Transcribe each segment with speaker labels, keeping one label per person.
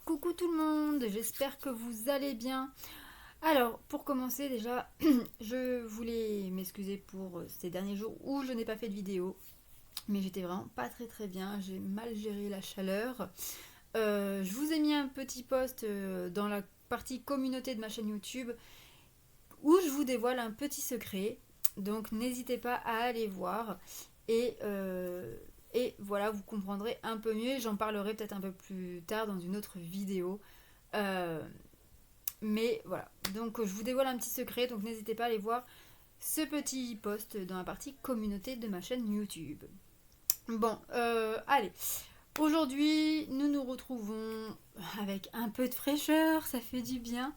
Speaker 1: Coucou tout le monde, j'espère que vous allez bien. Alors, pour commencer déjà, je voulais m'excuser pour ces derniers jours où je n'ai pas fait de vidéo. Mais j'étais vraiment pas très bien, j'ai mal géré la chaleur. Je vous ai mis un petit post dans la partie communauté de ma chaîne YouTube où je vous dévoile un petit secret. Donc n'hésitez pas à aller voir et voilà, vous comprendrez un peu mieux. J'en parlerai peut-être un peu plus tard dans une autre vidéo. Euh, mais voilà, donc je vous dévoile un petit secret, donc n'hésitez pas à aller voir ce petit post dans la partie communauté de ma chaîne YouTube. Bon, allez. Aujourd'hui, nous nous retrouvons avec un peu de fraîcheur, ça fait du bien.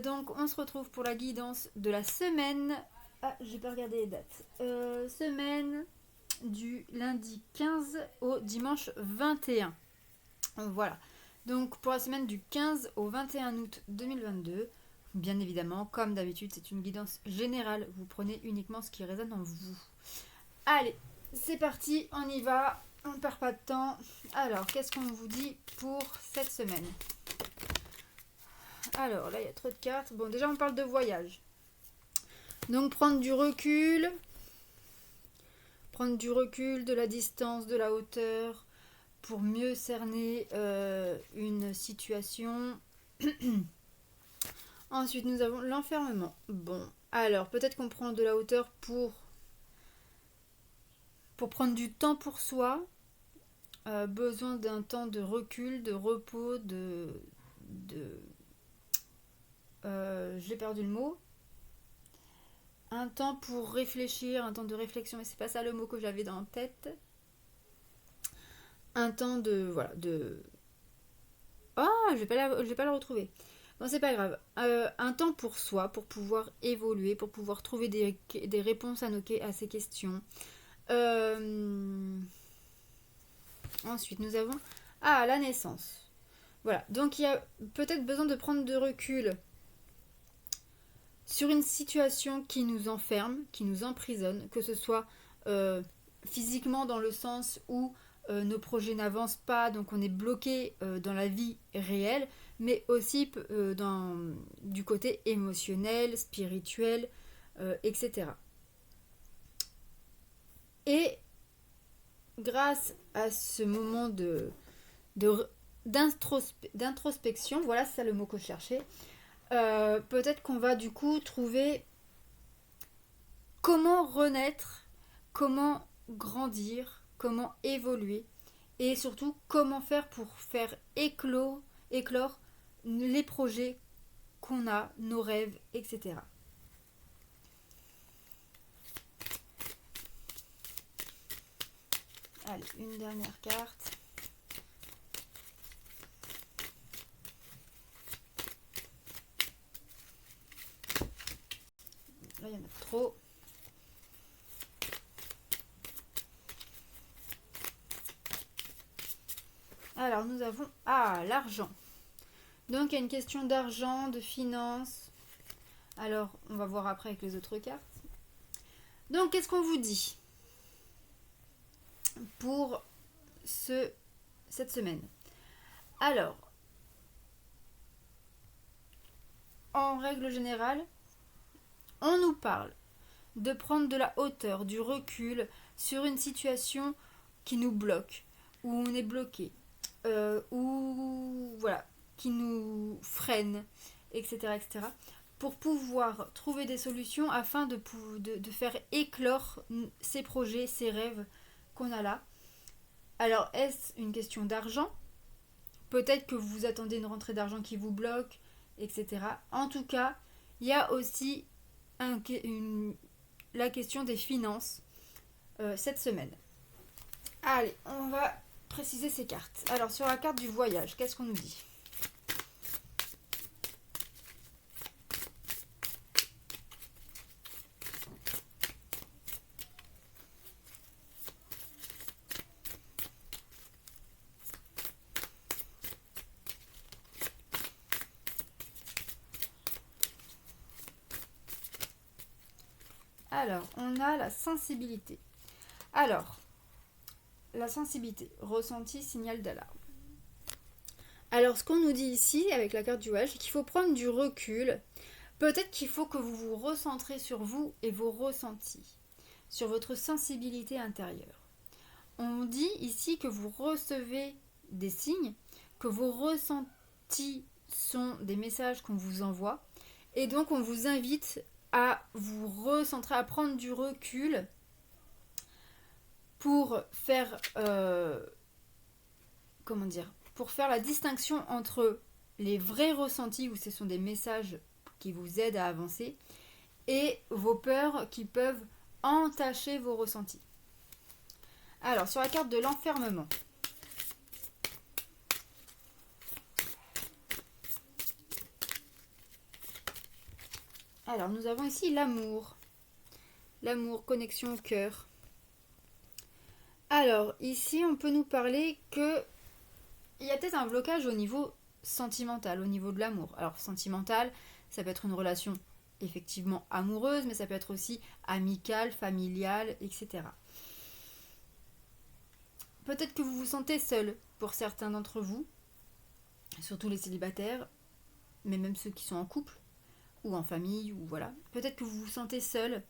Speaker 1: Donc on se retrouve pour la guidance de la semaine. Ah, j'ai pas regardé les dates. Semaine du lundi 15 au dimanche 21. Voilà. Donc pour la semaine du 15 au 21 août 2022, bien évidemment, comme d'habitude, c'est une guidance générale. Vous prenez uniquement ce qui résonne en vous. Allez, c'est parti, on y va. On ne perd pas de temps. Alors, qu'est-ce qu'on vous dit pour cette semaine? Alors, là, il y a trop de cartes. Bon, déjà, on parle de voyage. Donc, prendre du recul, de la distance, de la hauteur, pour mieux cerner une situation. Ensuite, nous avons l'enfermement. Bon, alors, peut-être qu'on prend de la hauteur pour prendre du temps pour soi. Besoin d'un temps de recul, de repos, j'ai perdu le mot. Un temps pour réfléchir, un temps de réflexion, mais c'est pas ça le mot que j'avais dans la tête. Un temps de... Voilà, de... Ah, je vais pas la retrouver. Bon, c'est pas grave. Un temps pour soi, pour pouvoir évoluer, pour pouvoir trouver des réponses à ces questions. Ensuite, nous avons... Ah, la naissance. Voilà, donc il y a peut-être besoin de prendre de recul sur une situation qui nous enferme, qui nous emprisonne, que ce soit physiquement dans le sens où nos projets n'avancent pas, donc on est bloqué dans la vie réelle, mais aussi du côté émotionnel, spirituel, etc. Et grâce à ce moment d'introspection, voilà, c'est ça le mot que je cherchais, peut-être qu'on va du coup trouver comment renaître, comment grandir, comment évoluer et surtout comment faire pour faire éclore les projets qu'on a, nos rêves, etc. Allez, une dernière carte. Là, il y en a trop. Alors, nous avons... Ah, l'argent. Donc, il y a une question d'argent, de finances. Alors, on va voir après avec les autres cartes. Donc, qu'est-ce qu'on vous dit pour cette semaine? Alors, en règle générale, on nous parle de prendre de la hauteur, du recul sur une situation qui nous bloque, où on est bloqué, ou voilà, qui nous freine, etc., etc., pour pouvoir trouver des solutions afin de faire éclore ces projets, ces rêves qu'on a là. Alors, est-ce une question d'argent? Peut-être que vous attendez une rentrée d'argent qui vous bloque, etc. En tout cas, il y a aussi la question des finances cette semaine. Allez, on va préciser ces cartes. Alors, sur la carte du voyage, qu'est-ce qu'on nous dit? Alors, on a la sensibilité. Alors, la sensibilité, ressenti, signal d'alarme. Alors, ce qu'on nous dit ici, avec la carte du voyage, c'est qu'il faut prendre du recul. Peut-être qu'il faut que vous vous recentrez sur vous et vos ressentis, sur votre sensibilité intérieure. On dit ici que vous recevez des signes, que vos ressentis sont des messages qu'on vous envoie, et donc on vous invite à vous recentrer, à prendre du recul pour faire pour faire la distinction entre les vrais ressentis où ce sont des messages qui vous aident à avancer et vos peurs qui peuvent entacher vos ressentis. Alors, sur la carte de l'enfermement, alors nous avons ici l'amour. L'amour, connexion au cœur. Alors, ici, on peut nous parler que il y a peut-être un blocage au niveau sentimental, au niveau de l'amour. Alors, sentimental, ça peut être une relation effectivement amoureuse, mais ça peut être aussi amicale, familiale, etc. Peut-être que vous vous sentez seul pour certains d'entre vous, surtout les célibataires, mais même ceux qui sont en couple ou en famille, ou voilà. Peut-être que vous vous sentez seul,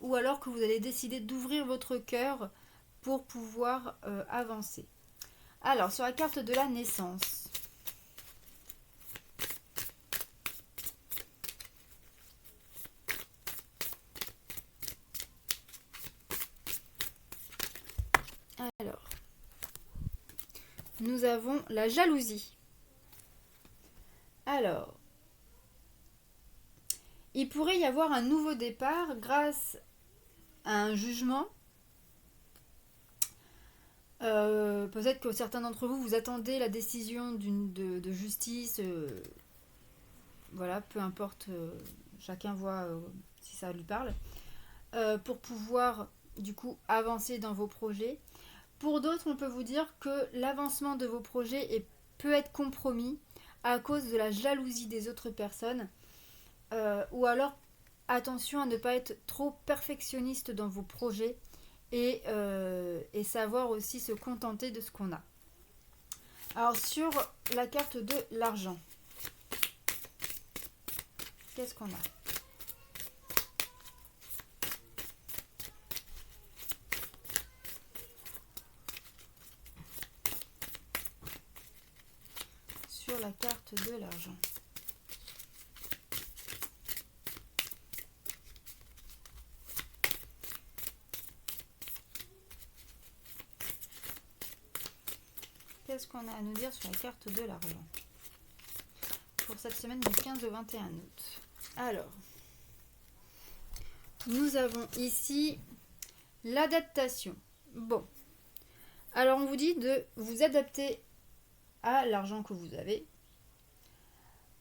Speaker 1: ou alors que vous allez décider d'ouvrir votre cœur pour pouvoir avancer. Alors, sur la carte de la naissance. Alors, nous avons la jalousie. Alors, il pourrait y avoir un nouveau départ grâce à un jugement. Peut-être que certains d'entre vous, vous attendez la décision de justice. Voilà, peu importe, chacun voit si ça lui parle. Pour pouvoir, du coup, avancer dans vos projets. Pour d'autres, on peut vous dire que l'avancement de vos projets peut être compromis à cause de la jalousie des autres personnes. Ou alors, attention à ne pas être trop perfectionniste dans vos projets et savoir aussi se contenter de ce qu'on a. Alors, sur la carte de l'argent, qu'est-ce qu'on a ? Sur la carte de l'argent. Qu'est-ce qu'on a à nous dire sur la carte de l'argent pour cette semaine du 15 au 21 août? Alors, nous avons ici l'adaptation. Bon, alors on vous dit de vous adapter à l'argent que vous avez.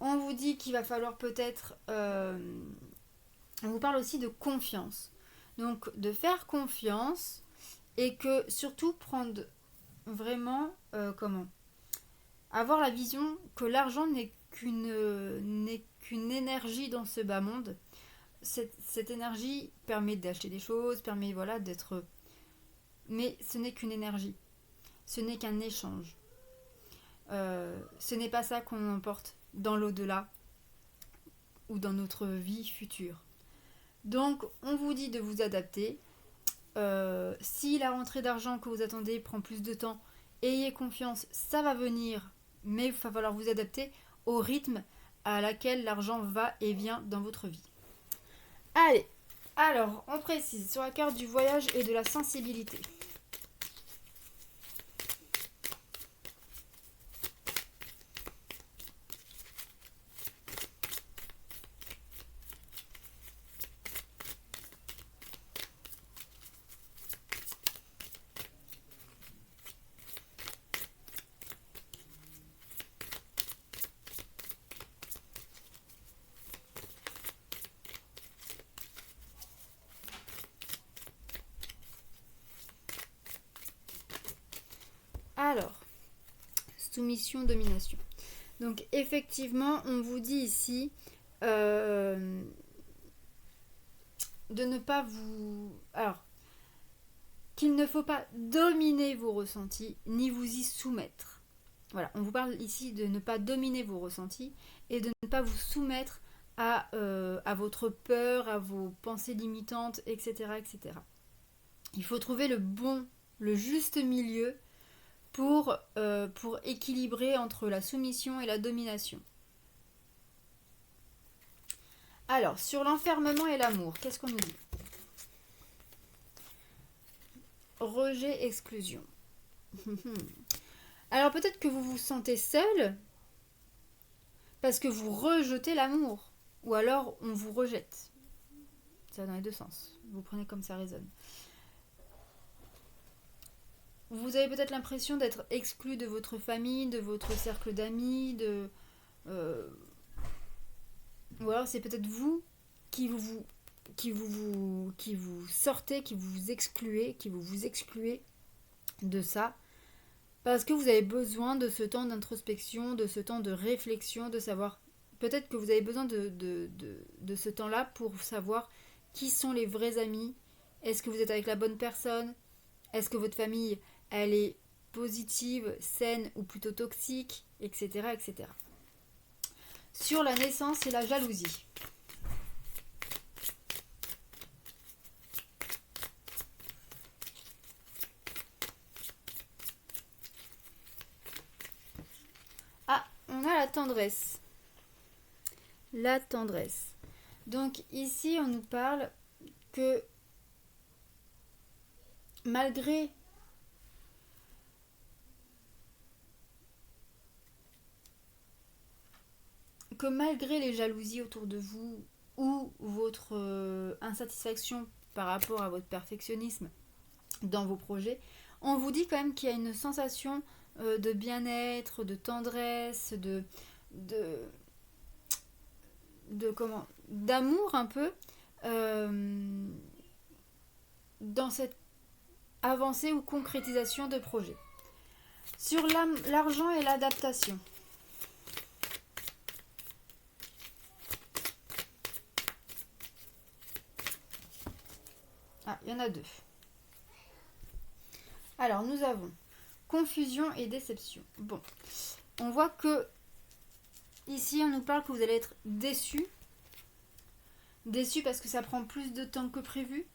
Speaker 1: On vous dit qu'il va falloir peut-être... on vous parle aussi de confiance. Donc de faire confiance et que surtout prendre vraiment... avoir la vision que l'argent n'est qu'une énergie dans ce bas monde. Cette énergie permet d'acheter des choses, permet voilà d'être... Mais ce n'est qu'une énergie. Ce n'est qu'un échange. Ce n'est pas ça qu'on emporte dans l'au-delà ou dans notre vie future. Donc, on vous dit de vous adapter. Si la rentrée d'argent que vous attendez prend plus de temps, ayez confiance, ça va venir, mais il va falloir vous adapter au rythme à laquelle l'argent va et vient dans votre vie. Allez, alors, on précise sur la carte du voyage et de la sensibilité. Alors, soumission, domination. Donc effectivement, on vous dit ici de ne pas vous... Alors, qu'il ne faut pas dominer vos ressentis, ni vous y soumettre. voilà, on vous parle ici de ne pas dominer vos ressentis et de ne pas vous soumettre à votre peur, à vos pensées limitantes, etc., etc. Il faut trouver le juste milieu pour équilibrer entre la soumission et la domination. Alors, sur l'enfermement et l'amour, qu'est-ce qu'on nous dit? Rejet, exclusion. Alors peut-être que vous vous sentez seul parce que vous rejetez l'amour. Ou alors on vous rejette. Ça va dans les deux sens. Vous prenez comme ça résonne. Vous avez peut-être l'impression d'être exclu de votre famille, de votre cercle d'amis, ou alors c'est peut-être vous qui vous sortez, qui vous excluez de ça. Parce que vous avez besoin de ce temps d'introspection, de ce temps de réflexion, de savoir... Peut-être que vous avez besoin de ce temps-là pour savoir qui sont les vrais amis. Est-ce que vous êtes avec la bonne personne? Est-ce que votre famille, elle est positive, saine ou plutôt toxique, etc., etc. Sur la naissance et la jalousie. Ah, on a la tendresse. La tendresse. Donc ici, on nous parle que malgré les jalousies autour de vous ou votre insatisfaction par rapport à votre perfectionnisme dans vos projets, on vous dit quand même qu'il y a une sensation de bien-être, de tendresse, d'amour un peu dans cette avancée ou concrétisation de projet. Sur l'argent et l'adaptation. Ah, il y en a deux. Alors, nous avons confusion et déception. Bon, on voit que ici, on nous parle que vous allez être déçu. Déçu parce que ça prend plus de temps que prévu.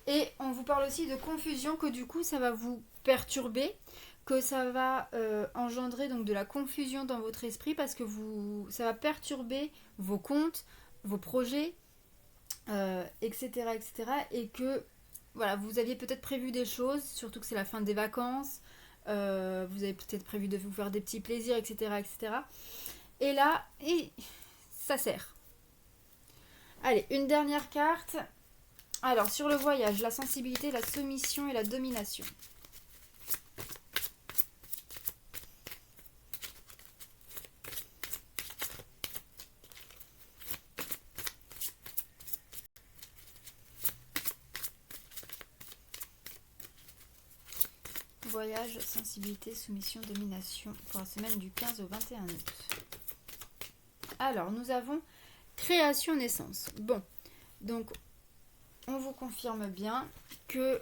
Speaker 1: Et on vous parle aussi de confusion, que du coup, ça va vous perturber, que ça va engendrer donc de la confusion dans votre esprit parce que ça va perturber vos comptes, vos projets, etc., etc. Et que voilà, vous aviez peut-être prévu des choses, surtout que c'est la fin des vacances, vous avez peut-être prévu de vous faire des petits plaisirs, etc., etc. Et là, ça sert. Allez, une dernière carte. Alors, sur le voyage, la sensibilité, la soumission et la domination. Voyage, sensibilité, soumission, domination pour la semaine du 15 au 21 août. Alors, nous avons création, naissance. Bon, donc, on vous confirme bien que...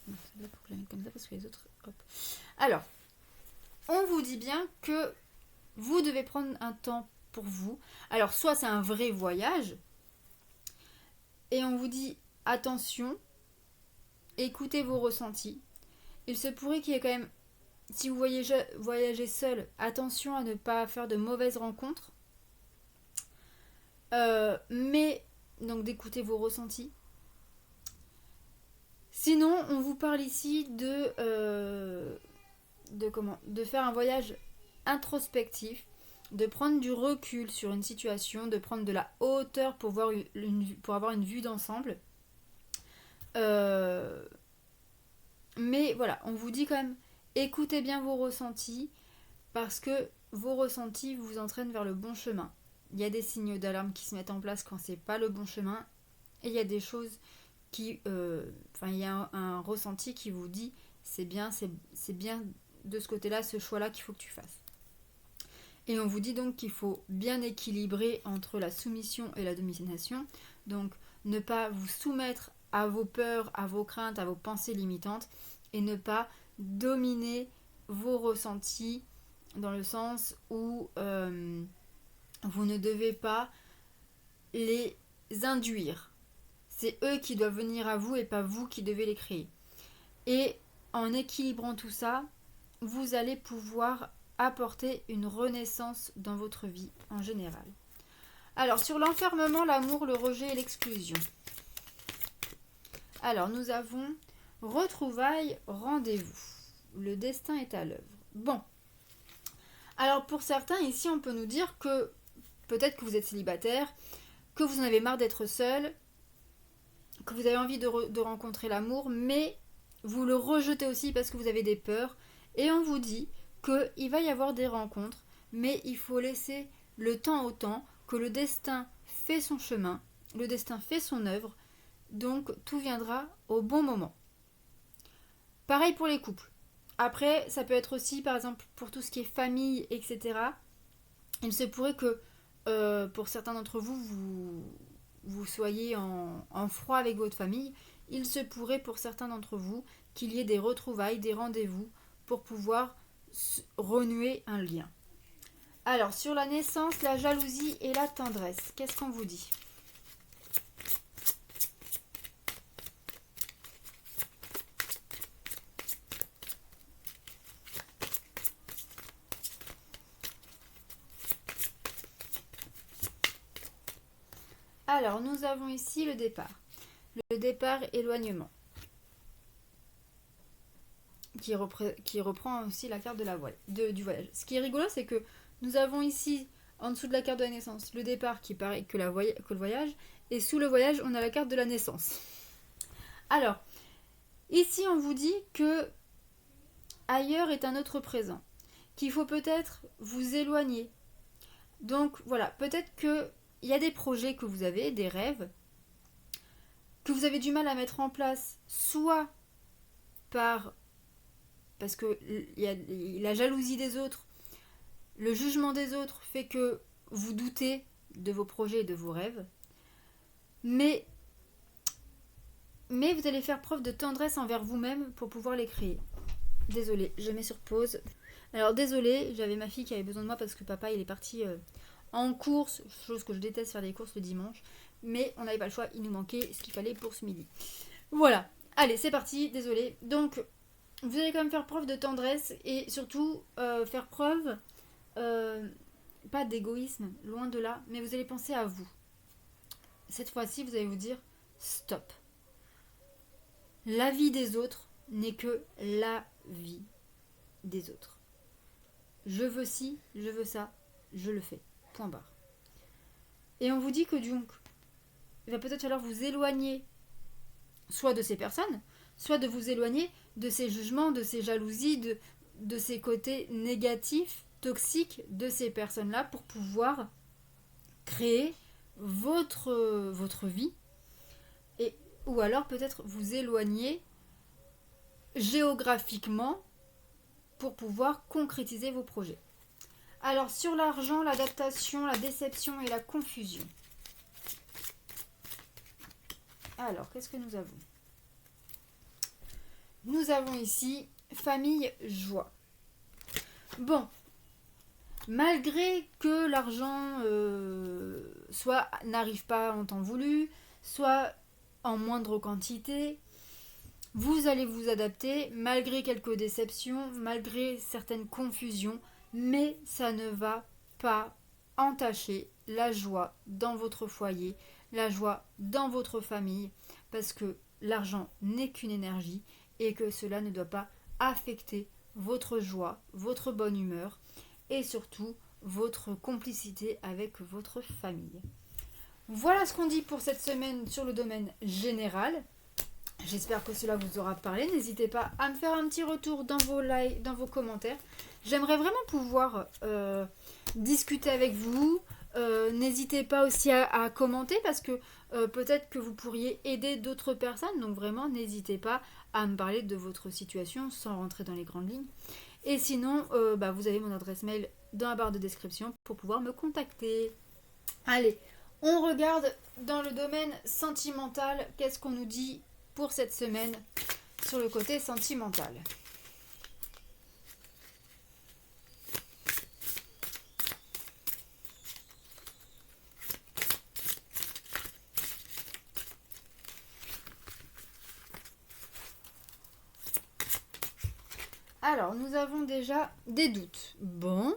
Speaker 1: Non, c'est là pour que je la mette comme ça parce que les autres... Hop. Alors, on vous dit bien que vous devez prendre un temps pour vous. Alors, soit c'est un vrai voyage... Et on vous dit, attention, écoutez vos ressentis. Il se pourrait qu'il y ait quand même, si vous voyagez seul, attention à ne pas faire de mauvaises rencontres. Mais, donc d'écouter vos ressentis. Sinon, on vous parle ici de faire un voyage introspectif, de prendre du recul sur une situation, de prendre de la hauteur pour avoir une vue d'ensemble. Mais voilà, on vous dit quand même, écoutez bien vos ressentis, parce que vos ressentis vous entraînent vers le bon chemin. Il y a des signaux d'alarme qui se mettent en place quand c'est pas le bon chemin, et il y a des choses il y a un ressenti qui vous dit, c'est bien de ce côté-là, ce choix-là qu'il faut que tu fasses. Et on vous dit donc qu'il faut bien équilibrer entre la soumission et la domination. Donc ne pas vous soumettre à vos peurs, à vos craintes, à vos pensées limitantes et ne pas dominer vos ressentis dans le sens où vous ne devez pas les induire. C'est eux qui doivent venir à vous et pas vous qui devez les créer. Et en équilibrant tout ça, vous allez pouvoir apporter une renaissance dans votre vie en général. Alors, sur l'enfermement, l'amour, le rejet et l'exclusion. Alors, nous avons retrouvailles, rendez-vous. Le destin est à l'œuvre. Bon. Alors, pour certains, ici, on peut nous dire que peut-être que vous êtes célibataire, que vous en avez marre d'être seul, que vous avez envie de rencontrer l'amour, mais vous le rejetez aussi parce que vous avez des peurs. Et on vous dit qu'il va y avoir des rencontres, mais il faut laisser le temps au temps, que le destin fait son chemin, le destin fait son œuvre, donc tout viendra au bon moment. Pareil pour les couples. Après, ça peut être aussi, par exemple, pour tout ce qui est famille, etc. Il se pourrait que pour certains d'entre vous soyez en froid avec votre famille. Il se pourrait pour certains d'entre vous qu'il y ait des retrouvailles, des rendez-vous pour pouvoir renouer un lien. Alors, sur la naissance, la jalousie et la tendresse, qu'est-ce qu'on vous dit ? Alors, nous avons ici le départ. Le départ, éloignement. Qui reprend aussi la carte de du voyage. Ce qui est rigolo, c'est que nous avons ici, en dessous de la carte de la naissance, le départ qui est pareil que le voyage. Et sous le voyage, on a la carte de la naissance. Alors, ici, on vous dit que ailleurs est un autre présent. Qu'il faut peut-être vous éloigner. Donc, voilà, peut-être que il y a des projets que vous avez, des rêves, que vous avez du mal à mettre en place, soit parce que y a la jalousie des autres, le jugement des autres fait que vous doutez de vos projets et de vos rêves, mais vous allez faire preuve de tendresse envers vous-même pour pouvoir les créer. Désolée, je mets sur pause. Alors désolée, j'avais ma fille qui avait besoin de moi parce que papa il est parti en course, chose que je déteste faire des courses le dimanche, mais on n'avait pas le choix, il nous manquait ce qu'il fallait pour ce midi. Voilà, allez c'est parti, désolée. Donc vous allez quand même faire preuve de tendresse et surtout faire preuve, pas d'égoïsme, loin de là, mais vous allez penser à vous. Cette fois-ci, vous allez vous dire stop. La vie des autres n'est que la vie des autres. Je veux ci, je veux ça, je le fais. Point barre. Et on vous dit que donc, il va peut-être falloir vous éloigner soit de ces personnes, soit de vous éloigner de ces jugements, de ces jalousies, de ces côtés négatifs, toxiques de ces personnes-là pour pouvoir créer votre vie. Et, ou alors peut-être vous éloigner géographiquement pour pouvoir concrétiser vos projets. Alors sur l'argent, l'adaptation, la déception et la confusion. Alors, qu'est-ce que nous avons ? Nous avons ici famille, joie. Bon, malgré que l'argent soit n'arrive pas en temps voulu, soit en moindre quantité, vous allez vous adapter malgré quelques déceptions, malgré certaines confusions, mais ça ne va pas entacher la joie dans votre foyer, la joie dans votre famille, parce que l'argent n'est qu'une énergie et que cela ne doit pas affecter votre joie, votre bonne humeur et surtout votre complicité avec votre famille. Voilà ce qu'on dit pour cette semaine sur le domaine général. J'espère que cela vous aura parlé. N'hésitez pas à me faire un petit retour dans vos likes, dans vos commentaires. J'aimerais vraiment pouvoir discuter avec vous. N'hésitez pas aussi à commenter parce que peut-être que vous pourriez aider d'autres personnes. Donc vraiment, n'hésitez pas à me parler de votre situation sans rentrer dans les grandes lignes. Et sinon, vous avez mon adresse mail dans la barre de description pour pouvoir me contacter. Allez, On regarde dans le domaine sentimental, qu'est-ce qu'on nous dit pour cette semaine sur le côté sentimental. Alors, nous avons déjà des doutes. Bon.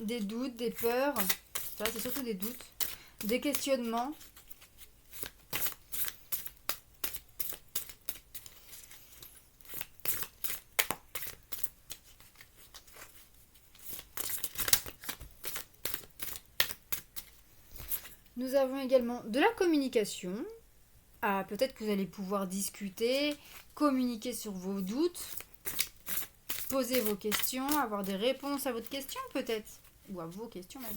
Speaker 1: Des doutes, des peurs. Ça, c'est surtout des doutes. Des questionnements. Nous avons également de la communication. Ah, peut-être que vous allez pouvoir discuter, communiquer sur vos doutes, poser vos questions, avoir des réponses à votre question peut-être. Ou à vos questions même.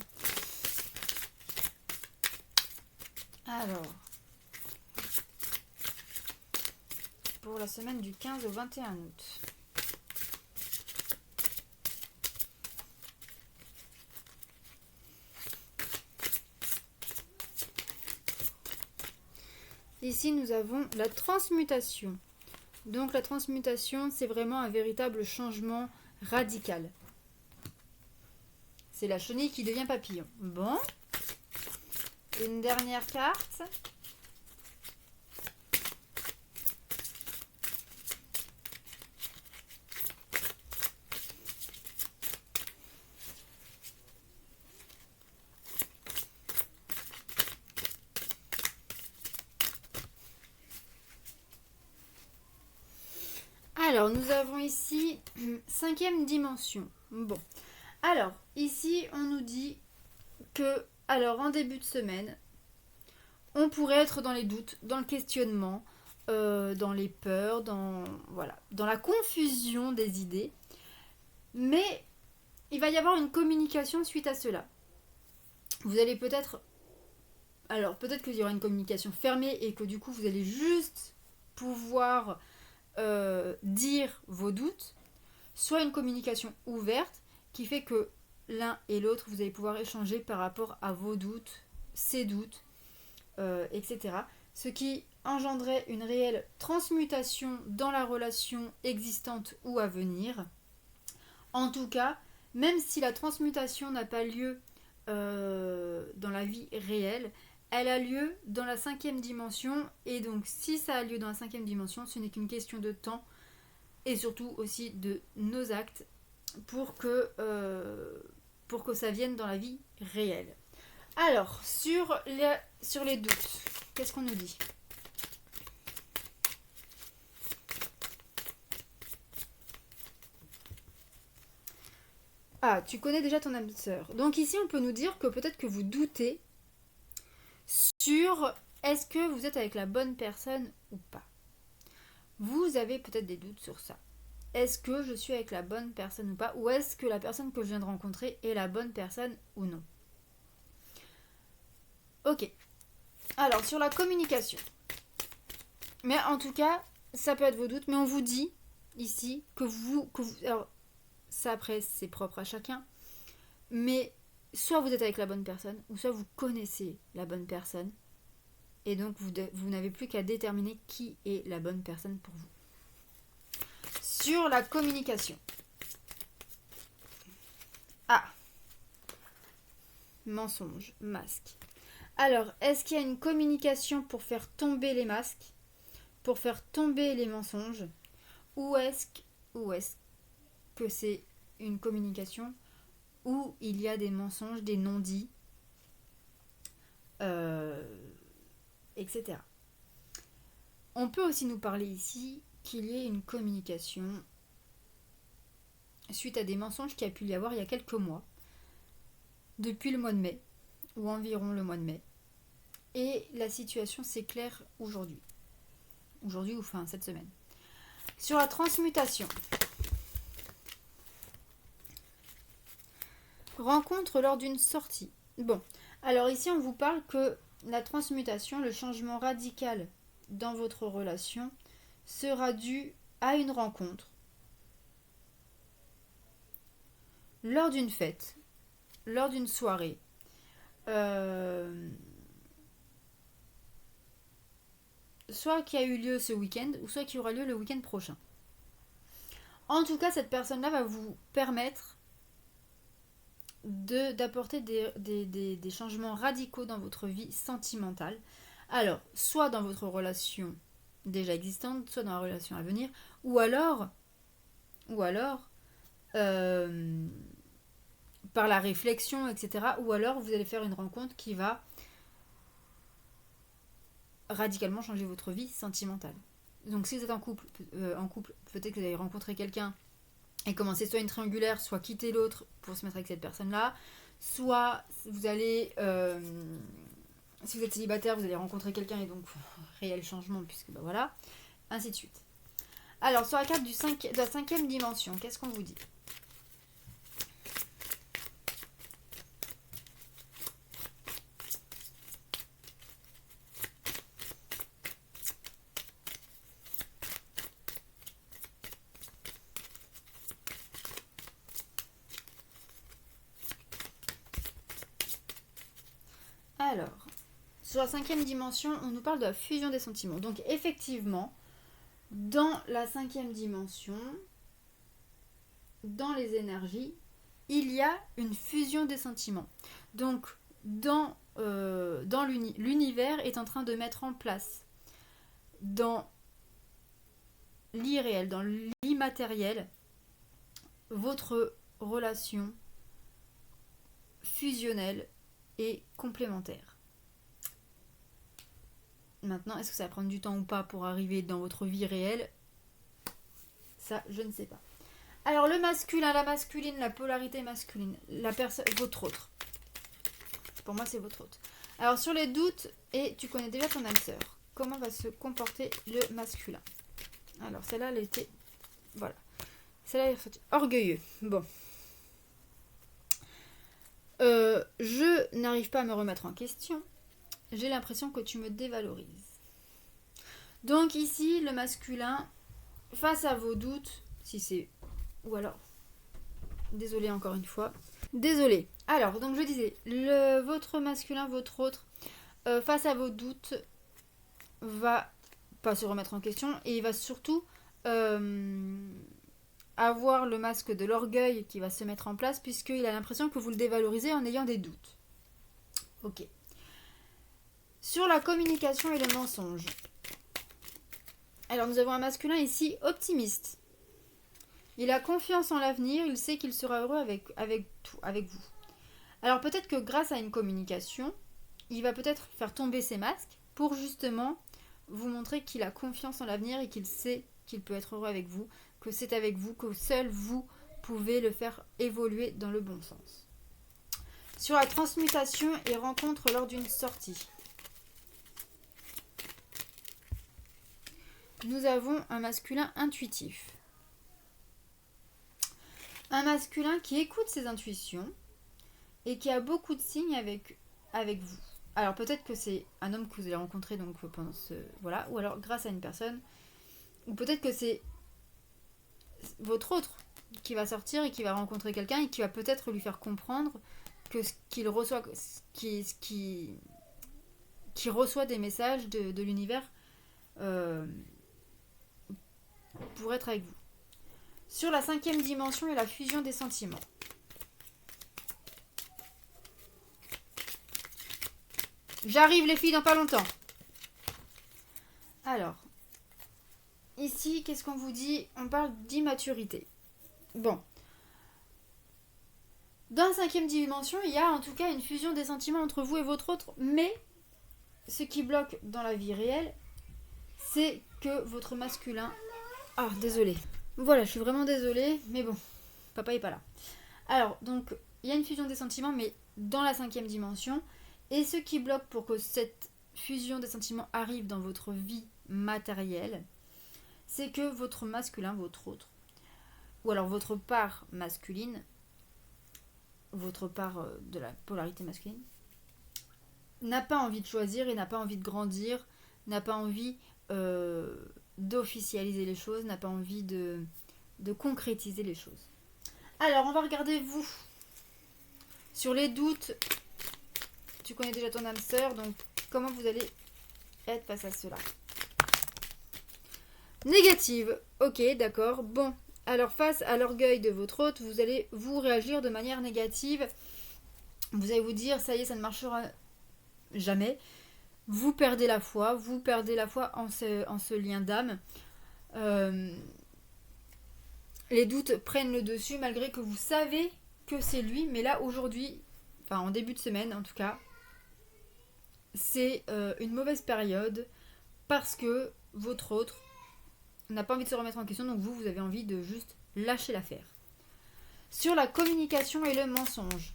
Speaker 1: Alors, pour la semaine du 15 au 21 août. Ici, nous avons la transmutation. Donc la transmutation, c'est vraiment un véritable changement radical. C'est la chenille qui devient papillon. Bon. Une dernière carte. Alors, nous avons ici 5e dimension. Bon. Alors, ici, on nous dit que, alors, en début de semaine, on pourrait être dans les doutes, dans le questionnement, dans les peurs, voilà, dans la confusion des idées. Mais il va y avoir une communication suite à cela. Vous allez peut-être... Alors, peut-être qu'il y aura une communication fermée et que du coup, vous allez juste pouvoir dire vos doutes, soit une communication ouverte qui fait que l'un et l'autre, vous allez pouvoir échanger par rapport à vos doutes, ses doutes, etc. Ce qui engendrait une réelle transmutation dans la relation existante ou à venir. En tout cas, même si la transmutation n'a pas lieu dans la vie réelle, elle a lieu dans la 5e dimension, et donc si ça a lieu dans la 5e dimension, ce n'est qu'une question de temps et surtout aussi de nos actes pour que ça vienne dans la vie réelle. Alors, sur les doutes, qu'est-ce qu'on nous dit ? Ah, tu connais déjà ton âme sœur. Donc ici, on peut nous dire que peut-être que vous doutez sur est-ce que vous êtes avec la bonne personne ou pas. Vous avez peut-être des doutes sur ça. Est-ce que je suis avec la bonne personne ou pas ? Ou est-ce que la personne que je viens de rencontrer est la bonne personne ou non ? Ok. Alors, sur la communication. Mais en tout cas, ça peut être vos doutes, mais on vous dit ici que vous alors, ça après, c'est propre à chacun. Mais soit vous êtes avec la bonne personne, ou soit vous connaissez la bonne personne. Et donc, vous n'avez plus qu'à déterminer qui est la bonne personne pour vous. Sur la communication. Ah. Mensonge, masque. Alors, est-ce qu'il y a une communication pour faire tomber les masques, pour faire tomber les mensonges, ou est-ce que c'est une communication où il y a des mensonges, des non-dits, etc. On peut aussi nous parler ici qu'il y ait une communication suite à des mensonges qu'il y a pu y avoir il y a quelques mois, depuis le mois de mai, ou environ le mois de mai. Et la situation s'éclaire aujourd'hui. Aujourd'hui ou fin cette semaine. Sur la transmutation. Rencontre lors d'une sortie. Bon, alors ici on vous parle que la transmutation, le changement radical dans votre relation sera dû à une rencontre lors d'une fête lors d'une soirée. Soit qui a eu lieu ce week-end, ou soit qui aura lieu le week-end prochain. En tout cas, cette personne-là va vous permettre d'apporter des changements radicaux dans votre vie sentimentale. Alors, soit dans votre relation déjà existante, soit dans la relation à venir, ou alors par la réflexion, etc. Ou alors vous allez faire une rencontre qui va radicalement changer votre vie sentimentale. Donc si vous êtes en couple, peut-être que vous allez rencontrer quelqu'un et commencer soit une triangulaire, soit quitter l'autre pour se mettre avec cette personne-là, soit vous allez, si vous êtes célibataire, vous allez rencontrer quelqu'un et donc réel changement, puisque bah voilà, ainsi de suite. Alors sur la carte de la 5e dimension, qu'est-ce qu'on vous dit ? Alors, sur la 5e dimension, on nous parle de la fusion des sentiments. Donc effectivement, dans la 5e dimension, dans les énergies, il y a une fusion des sentiments. Donc dans l'univers est en train de mettre en place dans l'irréel, dans l'immatériel, votre relation fusionnelle et complémentaire. Maintenant, est-ce que ça va prendre du temps ou pas pour arriver dans votre vie réelle ? Ça, je ne sais pas. Alors, le masculin, la masculine, la polarité masculine, la personne, votre autre. Pour moi, c'est votre autre. Alors, sur les doutes, et tu connais déjà ton âme sœur, comment va se comporter le masculin ? Alors, celle-là, elle était... Voilà. Celle-là, elle est orgueilleux. Bon. Je n'arrive pas à me remettre en question. J'ai l'impression que tu me dévalorises. Donc ici, le masculin, face à vos doutes, si c'est... Ou alors... Désolée encore une fois. Désolée. Alors, donc je disais, votre masculin, votre autre, face à vos doutes, va pas se remettre en question et il va surtout avoir le masque de l'orgueil qui va se mettre en place puisqu'il a l'impression que vous le dévalorisez en ayant des doutes. Ok. Sur la communication et le mensonge. Alors nous avons un masculin ici optimiste. Il a confiance en l'avenir, il sait qu'il sera heureux avec vous. Alors peut-être que grâce à une communication, il va peut-être faire tomber ses masques pour justement vous montrer qu'il a confiance en l'avenir et qu'il sait qu'il peut être heureux avec vous, que c'est avec vous, que seul vous pouvez le faire évoluer dans le bon sens. Sur la transmutation et rencontre lors d'une sortie. Nous avons un masculin intuitif. Un masculin qui écoute ses intuitions et qui a beaucoup de signes avec vous. Alors peut-être que c'est un homme que vous allez rencontrer donc pendant voilà, ou alors grâce à une personne, ou peut-être que c'est votre autre qui va sortir et qui va rencontrer quelqu'un et qui va peut-être lui faire comprendre que ce qu'il reçoit, qui reçoit des messages de l'univers pour être avec vous. Sur la 5e dimension et la fusion des sentiments. J'arrive les filles dans pas longtemps. Alors, ici, qu'est-ce qu'on vous dit ? On parle d'immaturité. Bon. Dans la 5e dimension, il y a en tout cas une fusion des sentiments entre vous et votre autre, mais ce qui bloque dans la vie réelle, c'est que votre masculin... Ah, désolée. Voilà, je suis vraiment désolée, mais bon, papa est pas là. Alors, donc, il y a une fusion des sentiments, mais dans la 5e dimension, et ce qui bloque pour que cette fusion des sentiments arrive dans votre vie matérielle, c'est que votre masculin, votre autre, ou alors votre part masculine, votre part de la polarité masculine, n'a pas envie de choisir et n'a pas envie de grandir, n'a pas envie d'officialiser les choses, n'a pas envie de concrétiser les choses. Alors, on va regarder vous. Sur les doutes, tu connais déjà ton âme sœur, donc comment vous allez être face à cela? Négative, ok, d'accord. Bon, alors face à l'orgueil de votre hôte, vous allez vous réagir de manière négative. Vous allez vous dire, ça y est, ça ne marchera jamais. Vous perdez la foi en ce lien d'âme. Les doutes prennent le dessus malgré que vous savez que c'est lui, mais là aujourd'hui, enfin en début de semaine en tout cas, c'est une mauvaise période parce que votre autre n'a pas envie de se remettre en question, donc vous avez envie de juste lâcher l'affaire. Sur la communication et le mensonge.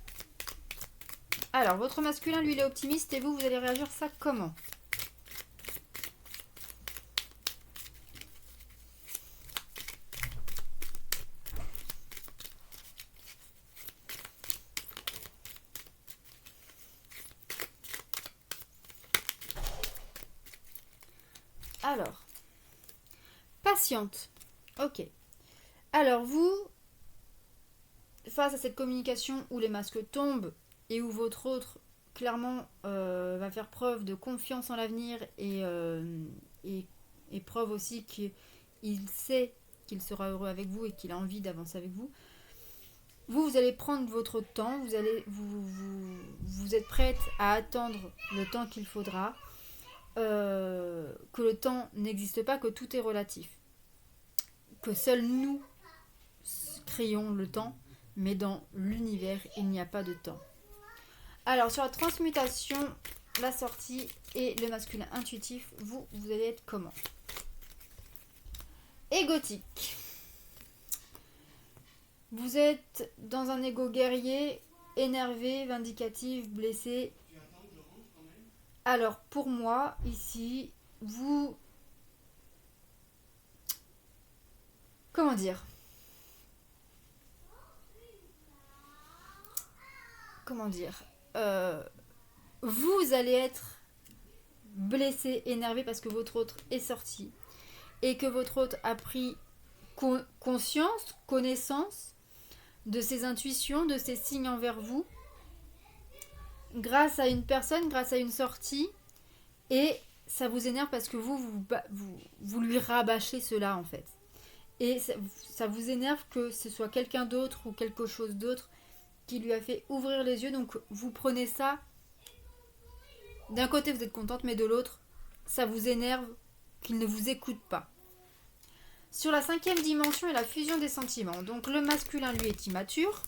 Speaker 1: Alors, votre masculin, lui, il est optimiste et vous allez réagir ça comment? Alors, patiente. Ok. Alors, vous, face à cette communication où les masques tombent et où votre autre, clairement, va faire preuve de confiance en l'avenir et preuve aussi qu'il sait qu'il sera heureux avec vous et qu'il a envie d'avancer avec vous, vous allez prendre votre temps, vous êtes prête à attendre le temps qu'il faudra, que le temps n'existe pas, que tout est relatif, que seuls nous créons le temps, mais dans l'univers, il n'y a pas de temps. Alors, sur la transmutation, la sortie et le masculin intuitif, vous allez être comment? Égotique. Vous êtes dans un ego guerrier, énervé, vindicatif, blessé. Alors, pour moi, ici, vous... Comment dire? Vous allez être blessé, énervé parce que votre autre est sorti et que votre autre a pris conscience, connaissance de ses intuitions, de ses signes envers vous, grâce à une personne, grâce à une sortie, et ça vous énerve parce que vous lui rabâchez cela en fait. Et ça vous énerve que ce soit quelqu'un d'autre ou quelque chose d'autre qui lui a fait ouvrir les yeux, donc vous prenez ça, d'un côté vous êtes contente, mais de l'autre, ça vous énerve qu'il ne vous écoute pas. Sur la 5e dimension et la fusion des sentiments, donc le masculin lui est immature,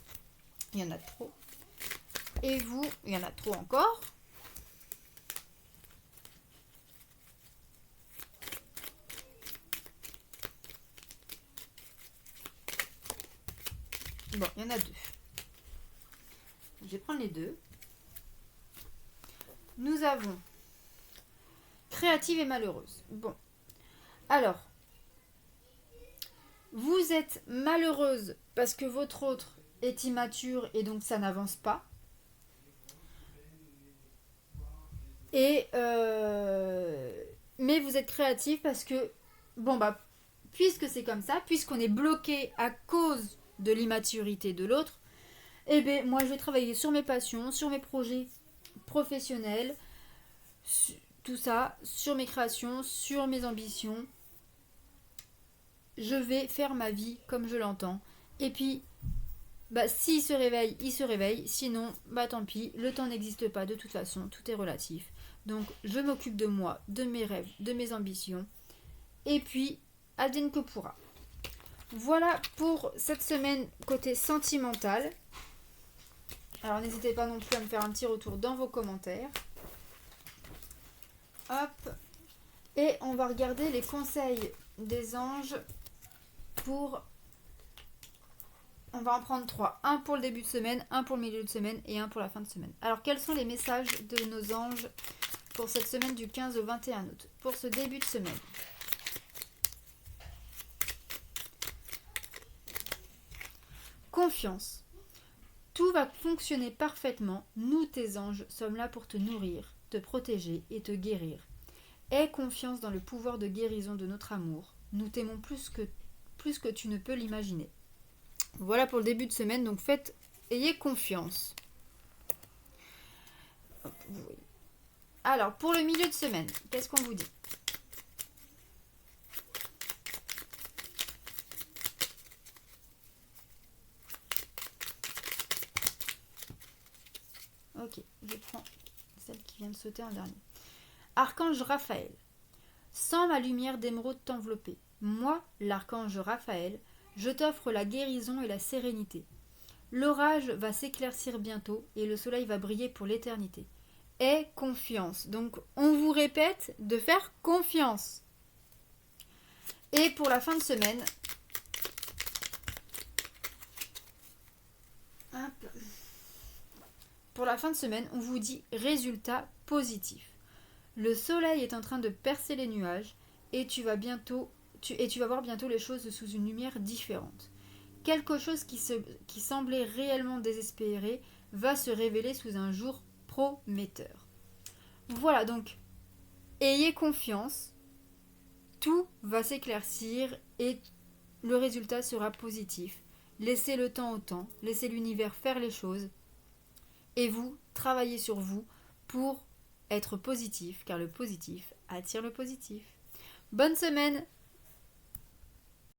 Speaker 1: il y en a trop, et vous, il y en a trop encore. Bon, il y en a 2. Je vais prendre les 2. Nous avons créative et malheureuse. Bon, alors, vous êtes malheureuse parce que votre autre est immature et donc ça n'avance pas. Et mais vous êtes créative parce que, bon bah, puisque c'est comme ça, puisqu'on est bloqué à cause de l'immaturité de l'autre, eh bien moi je vais travailler sur mes passions, sur mes projets professionnels, tout ça, sur mes créations, sur mes ambitions. Je vais faire ma vie comme je l'entends. Et puis, bah, s'il se réveille, il se réveille. Sinon, bah tant pis, le temps n'existe pas de toute façon, tout est relatif. Donc, je m'occupe de moi, de mes rêves, de mes ambitions. Et puis, advienne que pourra. Voilà pour cette semaine côté sentimental. Alors, n'hésitez pas non plus à me faire un petit retour dans vos commentaires. Hop. Et on va regarder les conseils des anges pour... On va en prendre 3. Un pour le début de semaine, un pour le milieu de semaine et un pour la fin de semaine. Alors, quels sont les messages de nos anges pour cette semaine du 15 au 21 août? Pour ce début de semaine. Confiance. Tout va fonctionner parfaitement. Nous, tes anges, sommes là pour te nourrir, te protéger et te guérir. Aie confiance dans le pouvoir de guérison de notre amour. Nous t'aimons plus que tu ne peux l'imaginer. Voilà pour le début de semaine, donc ayez confiance. Hop, vous voyez. Alors, pour le milieu de semaine, qu'est-ce qu'on vous dit? Ok, je prends celle qui vient de sauter en dernier. Archange Raphaël. Sans ma lumière d'émeraude t'envelopper. Moi, l'archange Raphaël, je t'offre la guérison et la sérénité. L'orage va s'éclaircir bientôt et le soleil va briller pour l'éternité. Aie confiance. Donc, on vous répète de faire confiance. Et pour la fin de semaine, hop. Pour la fin de semaine, on vous dit résultat positif. Le soleil est en train de percer les nuages et tu vas voir bientôt les choses sous une lumière différente. Quelque chose qui semblait réellement désespéré va se révéler sous un jour prometteur. Voilà, donc ayez confiance, tout va s'éclaircir et le résultat sera positif. Laissez le temps au temps, laissez l'univers faire les choses et vous, travaillez sur vous pour être positif, car le positif attire le positif. Bonne semaine!